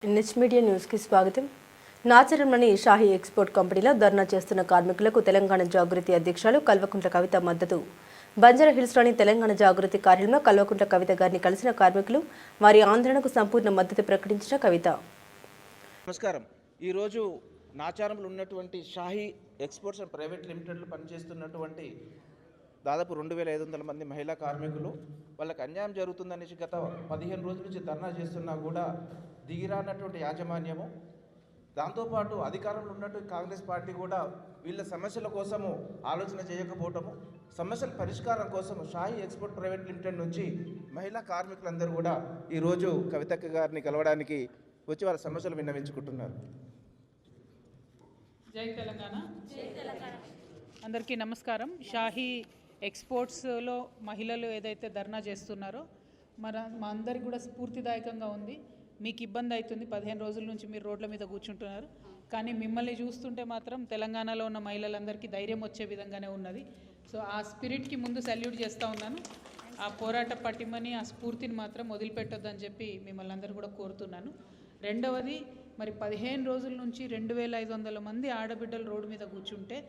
Next media న్యూస్కి స్వాగతం. నాచారంలోని Shahi export కంపెనీలో ధర్నా చేస్తున్న కార్మికులకు తెలంగాణ జాగృతి అధ్యక్షులు కల్వకుంట్ల కవిత మద్దతు. బంజారా హిల్స్లోని తెలంగాణ జాగృతి కార్యాలయంలో కల్వకుంట్ల కవిత గారిని కలిసిన కార్మికులు వారి ఆందోళనకు సంపూర్ణ మద్దతు ప్రకటించిన కవిత. నమస్కారం. ఈరోజు నాచారంలో ఉన్నటువంటి షాహీ ఎక్స్పోర్ట్స్ అండ్ ప్రైవేట్ లిమిటెడ్లో పనిచేస్తున్నటువంటి దాదాపు 2500 మంది మహిళా కార్మికులు వాళ్ళకి అన్యాయం జరుగుతుందనేసి గత 15 రోజుల నుంచి ధర్నా చేస్తున్నా కూడా దిగిరానటువంటి యాజమాన్యము, దాంతోపాటు అధికారంలో ఉన్నటువంటి కాంగ్రెస్ పార్టీ కూడా వీళ్ళ సమస్యల కోసము ఆలోచన చేయకపోవటము, సమస్యల పరిష్కారం కోసం షాహీ ఎక్స్పోర్ట్ ప్రైవేట్ లిమిటెడ్ నుంచి మహిళా కార్మికులందరూ కూడా ఈరోజు కవితక్క గారిని కలవడానికి వచ్చి వాళ్ళ సమస్యలు విన్నవించుకుంటున్నారు. జై తెలంగాణ. అందరికీ నమస్కారం. షాహీ ఎక్స్పోర్ట్స్లో మహిళలు ఏదైతే ధర్నా చేస్తున్నారో మా అందరికి కూడా స్ఫూర్తిదాయకంగా ఉంది. మీకు ఇబ్బంది అవుతుంది, 15 రోజుల నుంచి మీరు రోడ్ల మీద కూర్చుంటున్నారు, కానీ మిమ్మల్ని చూస్తుంటే మాత్రం తెలంగాణలో ఉన్న మహిళలందరికీ ధైర్యం వచ్చే విధంగానే ఉన్నది. సో ఆ స్పిరిట్కి ముందు సల్యూట్ చేస్తూ ఉన్నాను. ఆ పోరాట పటిమని, ఆ స్ఫూర్తిని మాత్రం వదిలిపెట్టొద్దని చెప్పి మిమ్మల్ని అందరూ కూడా కోరుతున్నాను. రెండవది, మరి 15 రోజుల నుంచి 2500 మంది ఆడబిడ్డలు రోడ్డు మీద కూర్చుంటే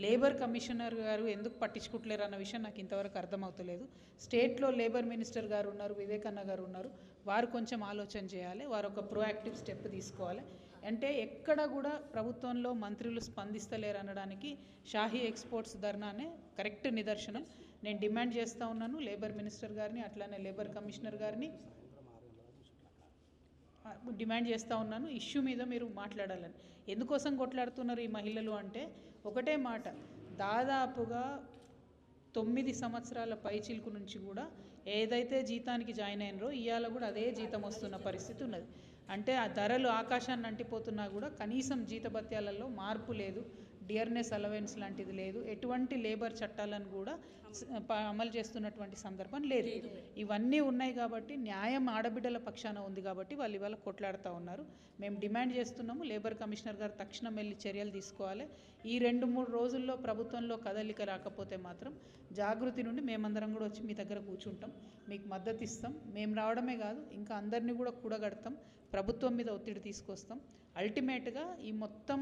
లేబర్ కమిషనర్ గారు ఎందుకు పట్టించుకుంటలేరు అన్న విషయం నాకు ఇంతవరకు అర్థమవుతలేదు. స్టేట్లో లేబర్ మినిస్టర్ గారు ఉన్నారు, వివేకన్న గారు ఉన్నారు, వారు కొంచెం ఆలోచన చేయాలి, వారు ఒక ప్రోయాక్టివ్ స్టెప్ తీసుకోవాలి. అంటే ఎక్కడ కూడా ప్రభుత్వంలో మంత్రులు స్పందిస్తలేరు అనడానికి షాహీ ఎక్స్పోర్ట్స్ ధర్నానే కరెక్ట్ నిదర్శనం. నేను డిమాండ్ చేస్తూ ఉన్నాను లేబర్ మినిస్టర్ గారిని, అట్లానే లేబర్ కమిషనర్ గారిని డిమాండ్ చేస్తూ ఉన్నాను, ఇష్యూ మీద మీరు మాట్లాడాలని. ఎందుకోసం కొట్లాడుతున్నారు ఈ మహిళలు అంటే ఒకటే మాట, దాదాపుగా 9 సంవత్సరాల పైచిలుకు నుంచి కూడా ఏదైతే జీతానికి జాయిన్ అయినరో ఇవాళ కూడా అదే జీతం వస్తున్న పరిస్థితి ఉన్నది. అంటే ఆ ధరలు ఆకాశాన్ని అంటిపోతున్నా కూడా కనీసం జీతభత్యాలలో మార్పు లేదు, డియర్నెస్ అలవెన్స్ లాంటిది లేదు, ఎటువంటి లేబర్ చట్టాలను కూడా అమలు చేస్తున్నటువంటి సందర్భం లేదు. ఇవన్నీ ఉన్నాయి కాబట్టి న్యాయం ఆడబిడ్డల పక్షాన ఉంది కాబట్టి వాళ్ళు ఇవాళ కొట్లాడుతూ ఉన్నారు. మేము డిమాండ్ చేస్తున్నాము, లేబర్ కమిషనర్ గారు తక్షణం వెళ్ళి చర్యలు తీసుకోవాలి. ఈ 2-3 రోజుల్లో ప్రభుత్వంలో కదలిక రాకపోతే మాత్రం జాగృతి నుండి మేమందరం కూడా వచ్చి మీ దగ్గర కూర్చుంటాం, మీకు మద్దతు ఇస్తాం. మేము రావడమే కాదు, ఇంకా అందరినీ కూడా కూడగడతాం, ప్రభుత్వం మీద ఒత్తిడి తీసుకొస్తాం. అల్టిమేట్గా ఈ మొత్తం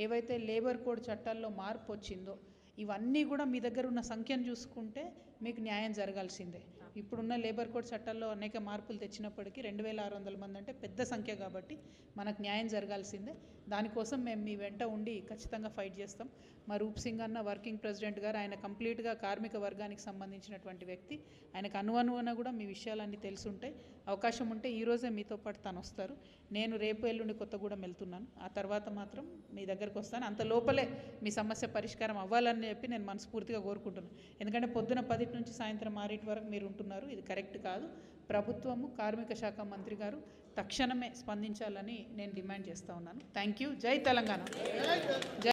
ఏవైతే లేబర్ కోడ్ చట్టాల్లో మార్పు వచ్చిందో ఇవన్నీ కూడా మీ దగ్గర ఉన్న సంఖ్యను చూసుకుంటే మీకు న్యాయం జరగాల్సిందే. ఇప్పుడున్న లేబర్ కోడ్ చట్టాల్లో అనేక మార్పులు తెచ్చినప్పటికీ 2600 మంది అంటే పెద్ద సంఖ్య కాబట్టి మనకు న్యాయం జరగాల్సిందే. దానికోసం మేము మీ వెంట ఉండి ఖచ్చితంగా ఫైట్ చేస్తాం. మా రూప్ సింగ్ అన్న వర్కింగ్ ప్రెసిడెంట్ గారు, ఆయన కంప్లీట్గా కార్మిక వర్గానికి సంబంధించినటువంటి వ్యక్తి, ఆయనకు అనువనువన కూడా మీ విషయాలన్నీ తెలుసుంటాయి. అవకాశం ఉంటే ఈరోజే మీతో పాటు తను వస్తారు. నేను రేపు ఎల్లుండి కొత్తగూడెం వెళ్తున్నాను, ఆ తర్వాత మాత్రం మీ దగ్గరకు వస్తాను. అంత లోపలే మీ సమస్య పరిష్కారం అవ్వాలని చెప్పి నేను మనస్ఫూర్తిగా కోరుకుంటున్నాను. ఎందుకంటే పొద్దున 10 నుంచి సాయంత్రం 6 వరకు మీరు ఉంటున్నారు, ఇది కరెక్ట్ కాదు. ప్రభుత్వము, కార్మిక శాఖ మంత్రి గారు తక్షణమే స్పందించాలని నేను డిమాండ్ చేస్తూ ఉన్నాను. Thank you. జై తెలంగాణ.